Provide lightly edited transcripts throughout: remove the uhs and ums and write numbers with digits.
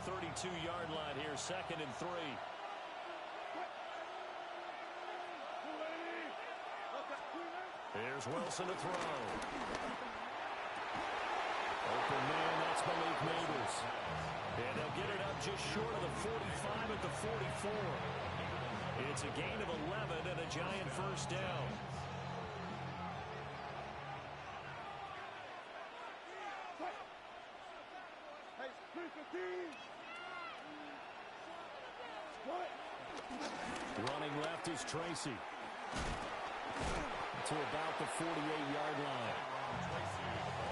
32-yard line here, 2nd and 3. Here's Wilson to throw. Open man, that's Malik Neighbors. And they'll get it up just short of the 45 at the 44. It's a gain of 11 and a Giant first down. Running left is Tracy. To about the 48-yard line.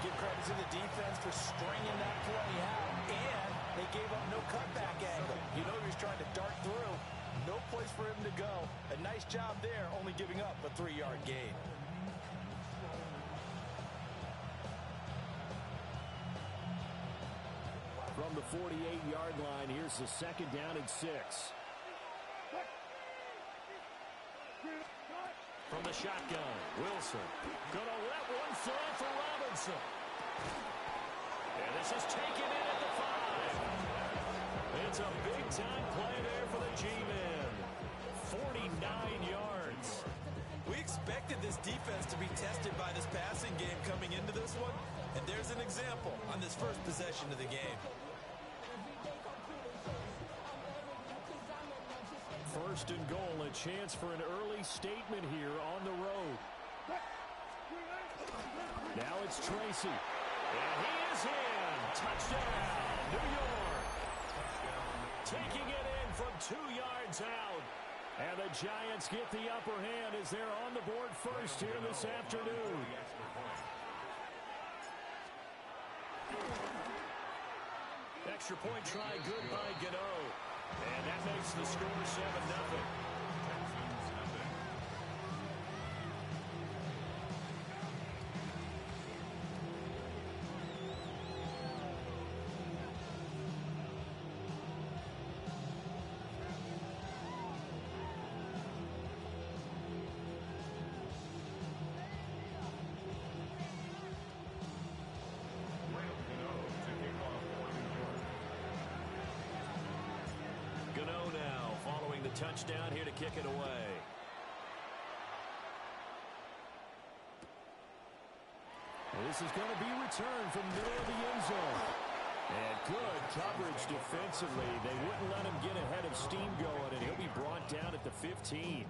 Give credit to the defense for stringing that play out, and they gave up no cutback angle. You know he was trying to dart through. No place for him to go. A nice job there, only giving up a 3-yard gain. From the 48-yard line, here's the 2nd down and 6. From the shotgun, Wilson gonna let one fly for Robinson. And this is taken in at the 5. It's a big-time play there for the G-men. 49 yards. We expected this defense to be tested by this passing game coming into this one, and there's an example on this first possession of the game. 1st and goal, a chance for an early statement here on the road. Now it's Tracy. And he is in. Touchdown, New York. Taking it in from 2 yards out. And the Giants get the upper hand as they're on the board first here this afternoon. Extra point try, good by Gano. And that makes the score 7-0. Gano now following the touchdown here to kick it away. This is going to be returned from the middle of the end zone. And good coverage defensively. They wouldn't let him get ahead of steam going, and he'll be brought down at the 15.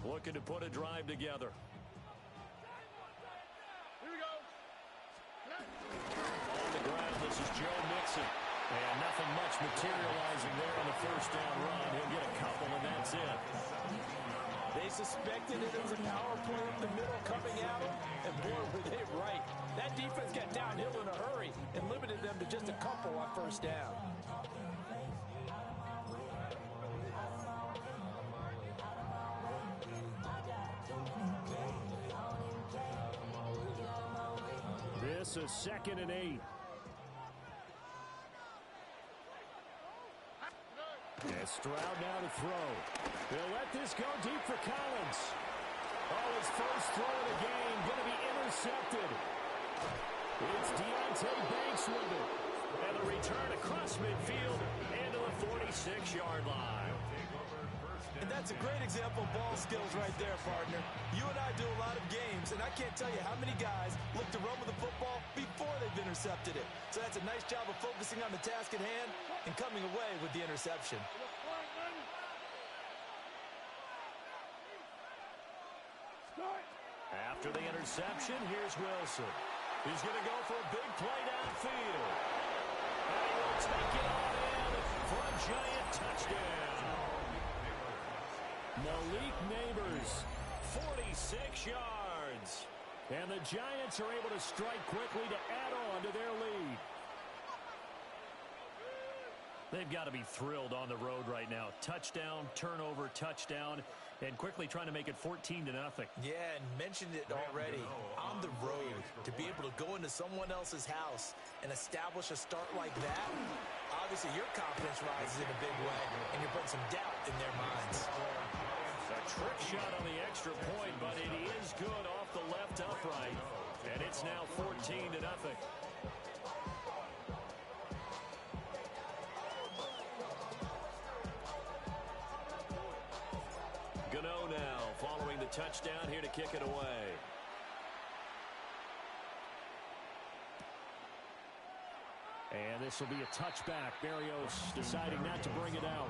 Looking to put a drive together. Here we go. On the ground, this is Joe Mixon. And nothing much materializing there on the first down run. He'll get a couple, and that's it. They suspected it was a power play up the middle coming at them, and boy, were they right. That defense got downhill in a hurry and limited them to just a couple on first down. This is 2nd and 8. And Stroud now to throw. They'll let this go deep for Collins. Oh, his first throw of the game going to be intercepted. It's Deontay Banks with it. And the return across midfield into the 46-yard line. And that's a great example of ball skills right there, partner. You and I do a lot of games, and I can't tell you how many guys look to run with the football before they've intercepted it. So that's a nice job of focusing on the task at hand and coming away with the interception. After the interception, here's Wilson. He's going to go for a big play downfield. And he will take it on in for a Giant touchdown. Malik Neighbors, 46 yards. And the Giants are able to strike quickly to add on to their lead. They've got to be thrilled on the road right now. Touchdown, turnover, touchdown, and quickly trying to make it 14-0. Yeah, and mentioned it already. On the road, to be able to go into someone else's house and establish a start like that, obviously your confidence rises in a big way, and you're putting some doubt in their minds. A trick shot on the extra point, but it is good off the left upright. And it's now 14-0. Gano now following the touchdown here to kick it away. And this will be a touchback. Berrios deciding not to bring it out.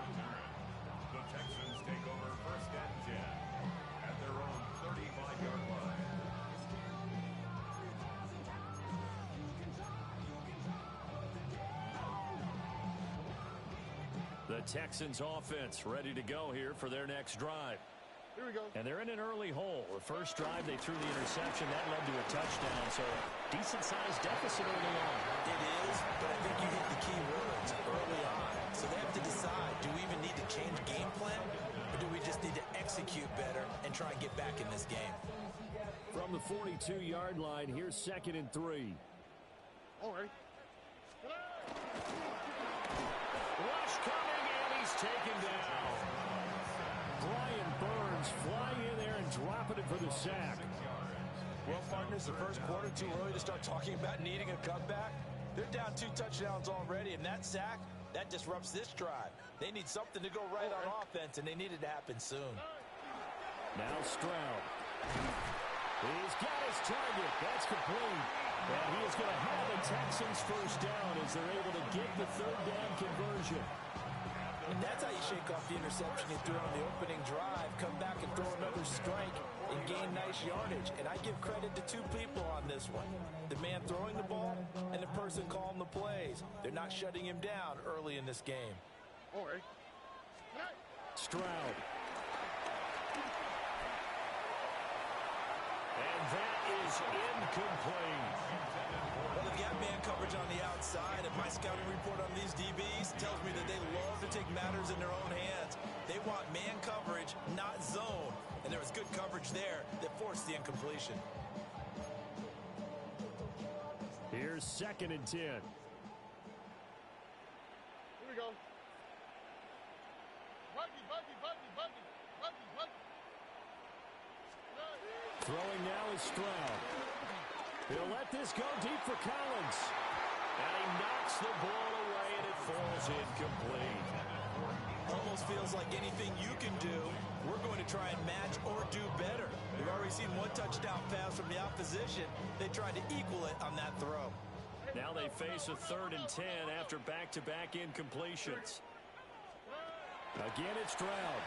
The Texans take over first and 10 at their own 35-yard line. The Texans offense ready to go here for their next drive. Here we go. And they're in an early hole. The first drive, they threw the interception. That led to a touchdown. So decent-sized deficit early on. It is, but I think you hit the key words early on. So they have to decide, do we even need to change game plan? Or do we just need to execute better and try and get back in this game? From the 42-yard line, here's 2nd and 3. All right. Rush coming, and he's taken down. Brian Burns flying in there and dropping it for the sack. Well, partners, the first quarter, too early to start talking about needing a comeback. They're down 2 touchdowns already, and that sack, that disrupts this drive. They need something to go right on offense, and they need it to happen soon. Now Stroud. He's got his target. That's complete. And he is going to have the Texans first down as they're able to get the 3rd down conversion. And that's how you shake off the interception you threw on the opening drive, come back and throw another strike and gain nice yardage. And I give credit to 2 people on this one. The man throwing the ball and the person calling the plays. They're not shutting him down early in this game. All right. Stroud. And that is incomplete. Well, they've got man coverage on the outside, and my scouting report on these DBs tells me that they love to take matters in their own hands. They want man coverage, not zone. And there was good coverage there that forced the incompletion. Here's 2nd and 10. Here we go. Buggy. Throwing now is Stroud. He'll let this go deep for Collins. And he knocks the ball away, and it falls incomplete. Almost feels like anything you can do, we're going to try and match or do better. We've already seen 1 touchdown pass from the opposition. They tried to equal it on that throw. Now they face a 3rd and 10 after back-to-back incompletions. Again, it's Stroud.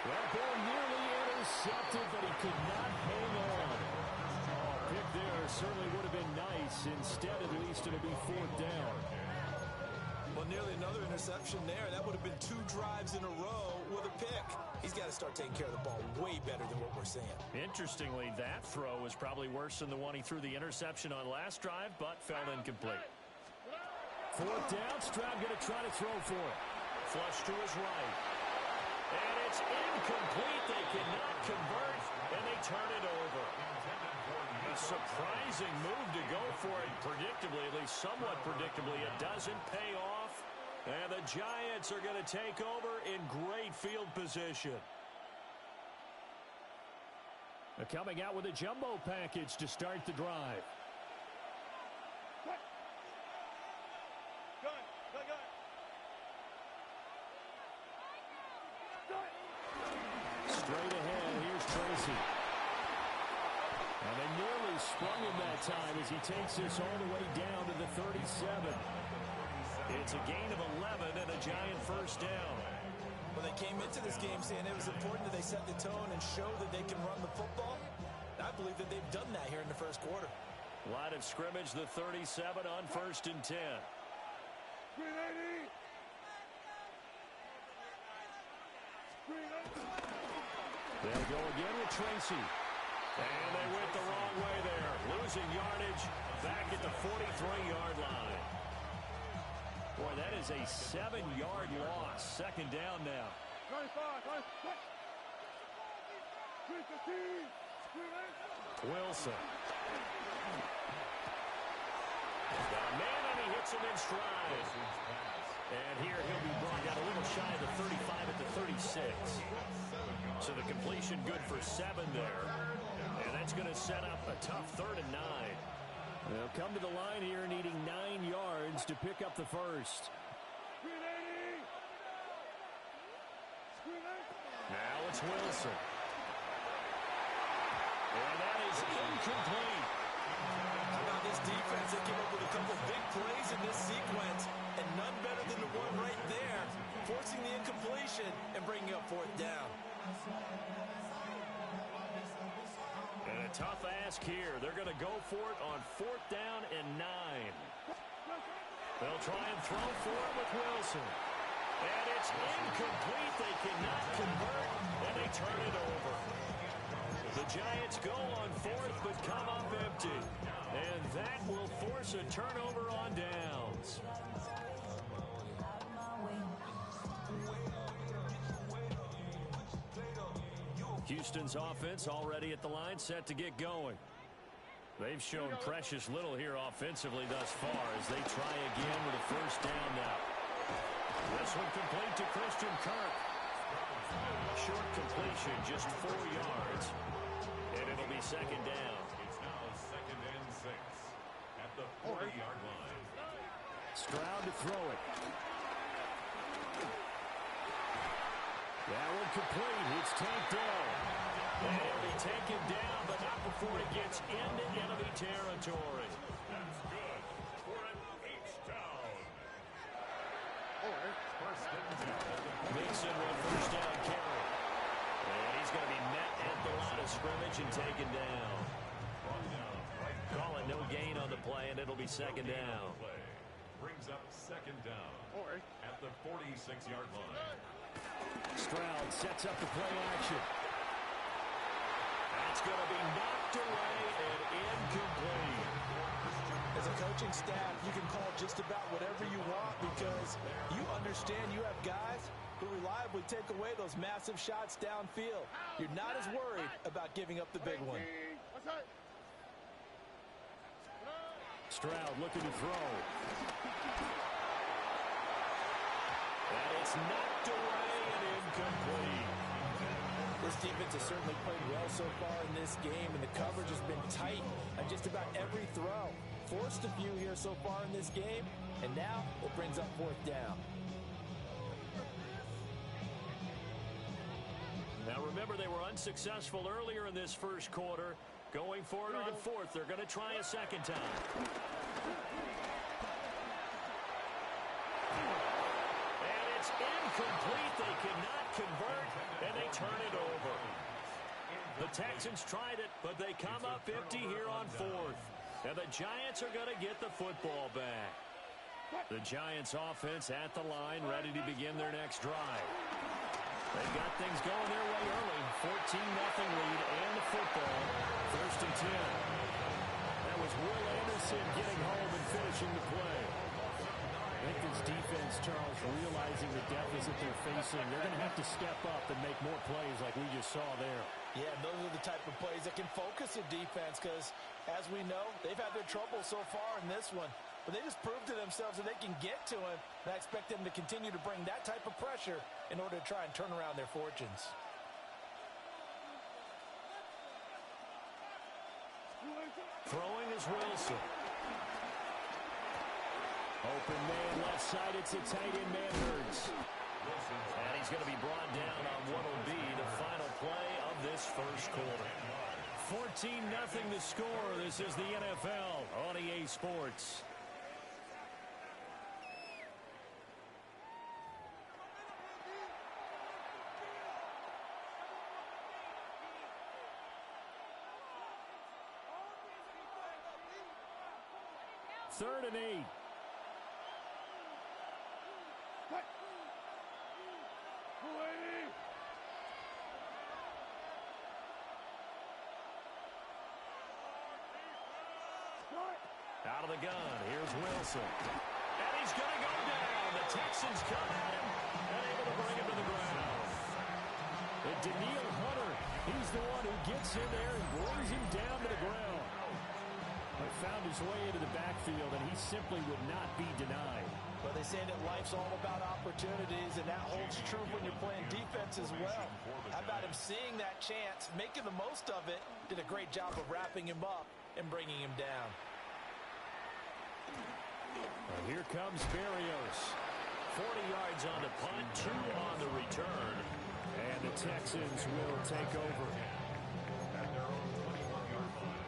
That ball nearly intercepted, but he could not hang on. Pick there certainly would have been nice. Instead, at least it'll be 4th down. Well, nearly another interception there. That would have been 2 drives in a row with a pick. He's got to start taking care of the ball way better than what we're seeing. Interestingly, that throw was probably worse than the one he threw the interception on last drive, but fell incomplete. 4th down, Stroud going to try to throw for it. Flush to his right. And it's incomplete. They cannot convert, and they turn it over. A surprising move to go for it predictably, at least somewhat predictably. It doesn't pay off, and the Giants are going to take over in great field position. They're coming out with a jumbo package to start the drive. Straight ahead, here's Tracy. And they nearly sprung him that time as he takes this all the way down to the 37. It's a gain of 11 and a Giant first down. Well, they came into this game saying it was important that they set the tone and show that they can run the football. I believe that they've done that here in the first quarter. Line of scrimmage, the 37 on 1st and 10. They'll go again with Tracy. And they went the wrong way there. Losing yardage back at the 43-yard line. Boy, that is a 7-yard loss. 2nd down now. Wilson. Got a man, and he hits him in stride. And here he'll be brought down a little shy of the 35 at the 36. So the completion good for 7 there. And that's going to set up a tough 3rd and 9. They'll come to the line here needing 9 yards to pick up the first. Now it's Wilson. And that is incomplete. How about this defense? They came up with a couple big plays in this sequence, and none better than the one right there, forcing the incompletion and bringing up 4th down. And a tough ask here. They're going to go for it on 4th down and 9. They'll try and throw for it with Wilson. And it's incomplete. They cannot convert, and they turn it over. The Giants go on 4th, but come up empty. And that will force a turnover on downs. Houston's offense already at the line, set to get going. They've shown precious little here offensively thus far as they try again with a 1st down now. This one complete to Christian Kirk. Short completion, just 4 yards. And it'll be 2nd down. It's now 2nd and 6 at the 40-yard line. Stroud to throw it. That one complete. It's tanked down. And it'll be taken down, but not before it gets into enemy territory. That's good for an H-down. First and 10. Mixon with 1st down carry. And he's going to be met at the line of scrimmage and taken down. Calling no gain on the play, and it'll be 2nd down. Brings up 2nd down at the 46-yard line. Stroud sets up the play action. That's going to be knocked away and incomplete. As a coaching staff, you can call just about whatever you want because you understand you have guys who reliably take away those massive shots downfield. You're not as worried about giving up the big one. Stroud looking to throw. And it's knocked away and incomplete. This defense has certainly played well so far in this game, and the coverage has been tight on just about every throw. Forced a few here so far in this game, and now it brings up 4th down. Now remember, they were unsuccessful earlier in this 1st quarter. Going for it on 4th. They're going to try a 2nd time. And it's incomplete. They cannot convert, and they turn it over. The Texans tried it, but they come up empty here on 4th. And the Giants are going to get the football back. The Giants offense at the line, ready to begin their next drive. They've got things going their way early. 14-0 lead and the football. 1st and 10. That was Will Anderson getting home and finishing the play. I think this defense, Charles, realizing the deficit they're facing, they're going to have to step up and make more plays like we just saw there. Yeah, those are the type of plays that can focus a defense because, as we know, they've had their trouble so far in this one. But they just proved to themselves that they can get to him, and I expect them to continue to bring that type of pressure in order to try and turn around their fortunes. Throwing is Wilson. Open man left side. It's a tight end man Hurts. And he's going to be brought down on what will be the final play of this 1st quarter. 14-0 the score. This is the NFL on EA Sports. Third and 8. Out of the gun, here's Wilson. And he's going to go down. The Texans come at him and able to bring him to the ground. And Daniil Hunter, he's the one who gets in there and brings him down to the ground. found his way into the backfield, and he simply would not be denied. But they say that life's all about opportunities, and that holds true when you're playing defense as well. How about him seeing that chance, making the most of it, did a great job of wrapping him up and bringing him down. Well, here comes Berrios. 40 yards on the punt, 2 on the return. And the Texans will take over. At their own 21-yard line.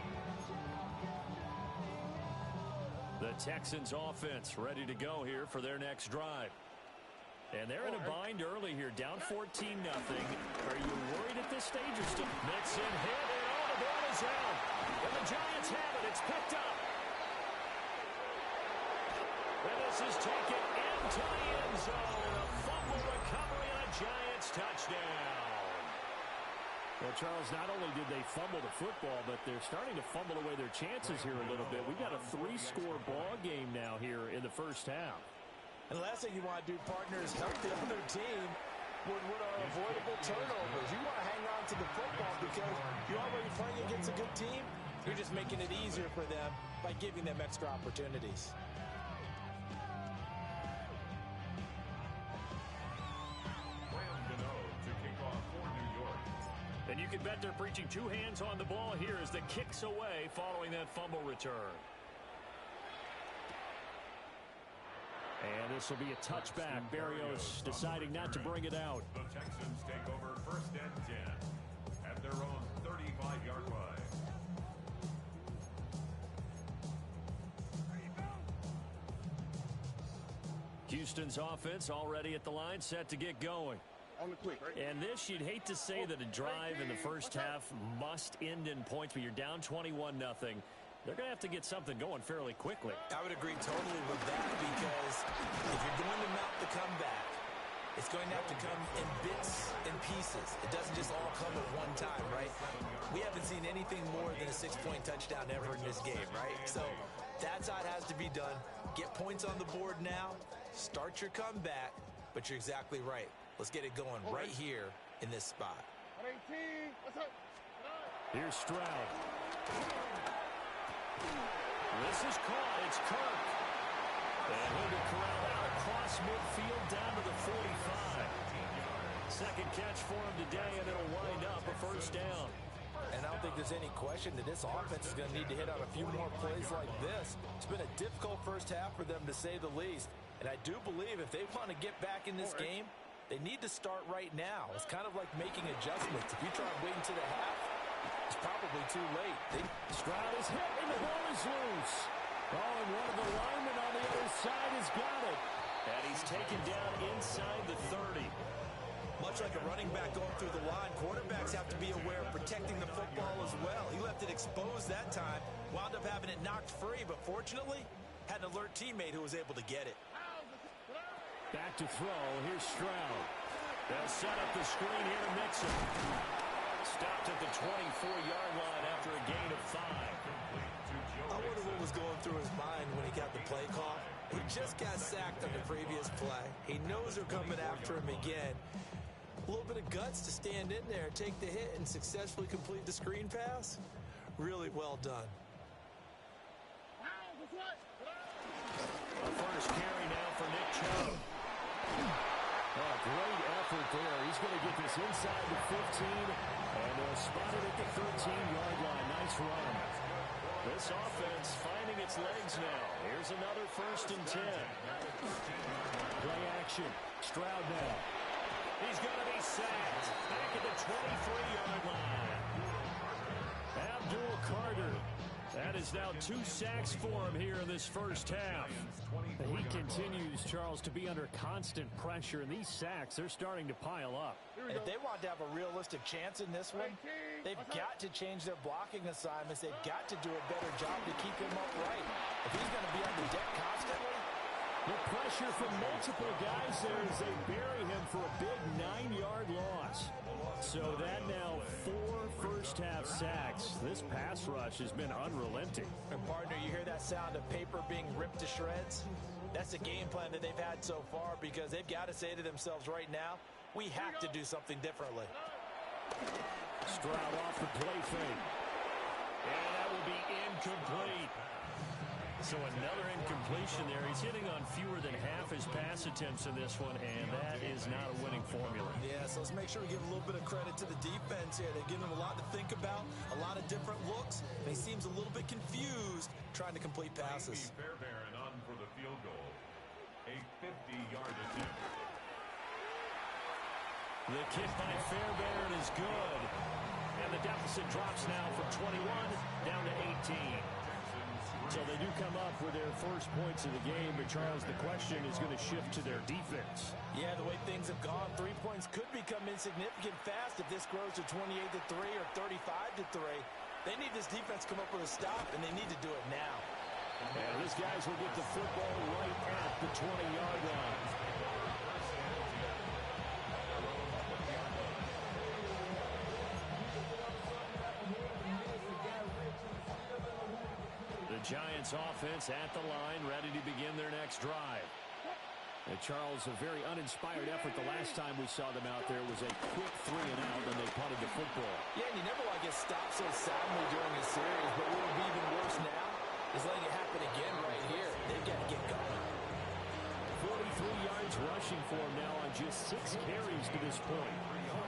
The Texans offense ready to go here for their next drive. And they're in a bind early here, down 14-0. Are you worried at this stage or still? Mixon hit, and all the ball is out. And the Giants have it. It's picked up. And this is taken into the end zone. A fumble recovery and a Giants touchdown. Well, Charles, not only did they fumble the football, but they're starting to fumble away their chances here a little bit. We've got a 3-score ball game now here in the first half. And the last thing you want to do, partner, is help the other team with what are avoidable turnovers. You want to hang on to the football because you're already playing against a good team. You're just making it easier for them by giving them extra opportunities. And you can bet they're preaching 2 hands on the ball here as the kicks away following that fumble return. And this will be a touchback. Berrios deciding not to bring it out. The Texans take over 1st and 10 at their own 35-yard line. Houston's offense already at the line, set to get going. On the quick, right? And this, you'd hate to say that a drive in the first half must end in points, but you're down 21-0. They're going to have to get something going fairly quickly. I would agree totally with that because if you're going to mount the comeback, it's going to have to come in bits and pieces. It doesn't just all come at one time, right? We haven't seen anything more than a 6-point touchdown ever in this game, right? So that's how it has to be done. Get points on the board now. Start your comeback, but you're exactly right. Let's get it going right here in this spot. 18, what's up? Here's Stroud. This is caught. It's Kirk. And he'll be corralled out across midfield down to the 45. Second catch for him today, and it'll wind up a first down. And I don't think there's any question that this offense is going to need to hit on a few more plays like this. It's been a difficult first half for them, to say the least. And I do believe if they want to get back in this game, they need to start right now. It's kind of like making adjustments. If you try and wait until the half, it's probably too late. Stroud is hit, and the ball is loose. Oh, and one of the linemen on the other side has got it. And he's taken down inside the 30. Much like a running back going through the line, quarterbacks have to be aware of protecting the football as well. He left it exposed that time, wound up having it knocked free, but fortunately, had an alert teammate who was able to get it. Back to throw. Here's Stroud. They'll set up the screen here to Mixon. Stopped at the 24-yard line after a gain of 5. I wonder what was going through his mind when he got the play call. He just got sacked on the previous play. He knows they're coming after him again. A little bit of guts to stand in there, take the hit, and successfully complete the screen pass. Really well done. A first carry now for Nick Chubb. Oh, great effort there. He's going to get this inside the 15, and they'll spot it at the 13-yard line. Nice run. This offense finding its legs now. Here's another 1st and 10. Play action. Stroud now. He's going to be sacked back at the 23-yard line. Abdul Carter. That is now 2 sacks for him here in this first half. He continues, Charles, to be under constant pressure, and these sacks, they're starting to pile up. And if they want to have a realistic chance in this one, they've got to change their blocking assignments. They've got to do a better job to keep him upright. If he's going to be on the deck constantly, the pressure from multiple guys there as they bury him for a big 9-yard loss. So that now 4 first-half sacks. This pass rush has been unrelenting. And partner, you hear that sound of paper being ripped to shreds? That's the game plan that they've had so far because they've got to say to themselves right now, we have to do something differently. Stroud off the play fake. And that will be incomplete. So another incompletion there. He's hitting on fewer than half his pass attempts in this one, and that is not a winning formula. Yeah, so let's make sure we give a little bit of credit to the defense here. They're giving him a lot to think about, a lot of different looks, and he seems a little bit confused trying to complete passes. Fairbairn on for the field goal. A 50-yard attempt. The kick by Fairbairn is good. And the deficit drops now from 21 down to 18. So they do come up with their first points of the game, but Charles, the question is going to shift to their defense. Yeah, the way things have gone, 3 points could become insignificant fast if this grows to 28-3 or 35-3. They need this defense to come up with a stop, and they need to do it now. And these guys will get the football right at the 20-yard line. Giants offense at the line, ready to begin their next drive. And Charles, a very uninspired effort the last time we saw them out there was a quick 3-and-out when they punted the football. Yeah, and you never want to get stopped so soundly during a series, but what would be even worse now is letting it happen again right here. They've got to get going. 43 yards rushing for him now on just 6 carries to this point.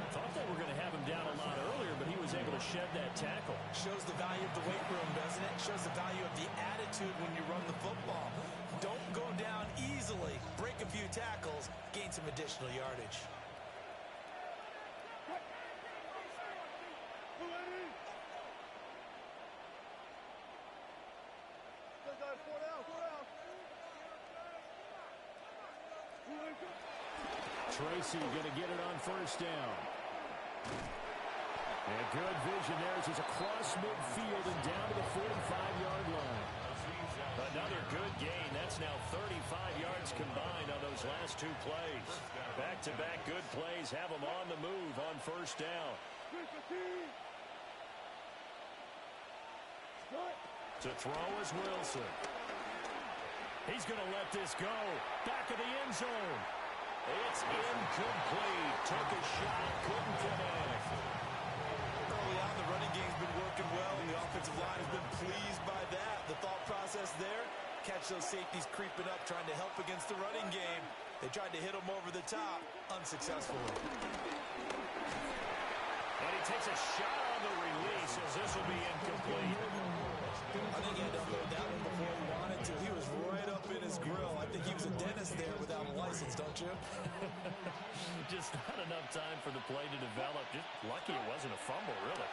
Thought they were going to have him down a lot earlier, but he was able to shed that tackle. Shows the value of the weight room, doesn't it? Shows the value of the attitude when you run the football. Don't go down easily. Break a few tackles. Gain some additional yardage. Tracy going to get it on first down. And good vision there as he's across midfield and down to the 45-yard line. Another good gain. That's now 35 yards combined on those last 2 plays. Back-to-back good plays have him on the move on first down. To throw is Wilson. He's going to let this go. Back of the end zone. It's incomplete. Took a shot, couldn't connect. Early on, the running game's been working well, and the offensive line has been pleased by that. The thought process there, catch those safeties creeping up, trying to help against the running game. They tried to hit him over the top, unsuccessfully. And he takes a shot on the release as this will be incomplete. I think he had to unload that one before he wanted to. He was right up in his grill. I think he was a dentist there without a license, don't you? Just not enough time for the play to develop. Just lucky it wasn't a fumble, really.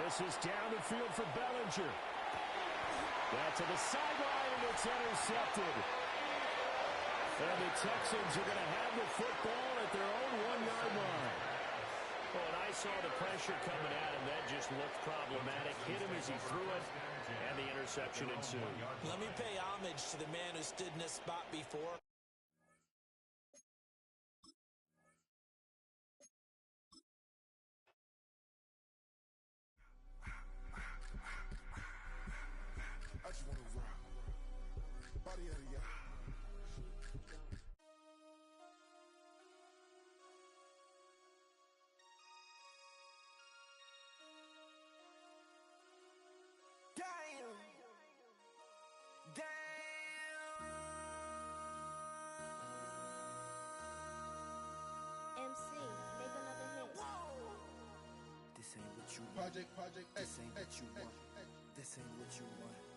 This is down the field for Bellinger. Back to the sideline, and it's intercepted. And the Texans are going to have the football at their own 1-yard line. Oh, and I saw the pressure coming at him. That just looked problematic. Hit him as he threw it, and the interception ensued. Let me pay homage to the man who stood in this spot before. I just want to rock. Body of the y'all. MC, make another hit. This ain't what you want. Project This X, ain't what you want. This ain't what you want.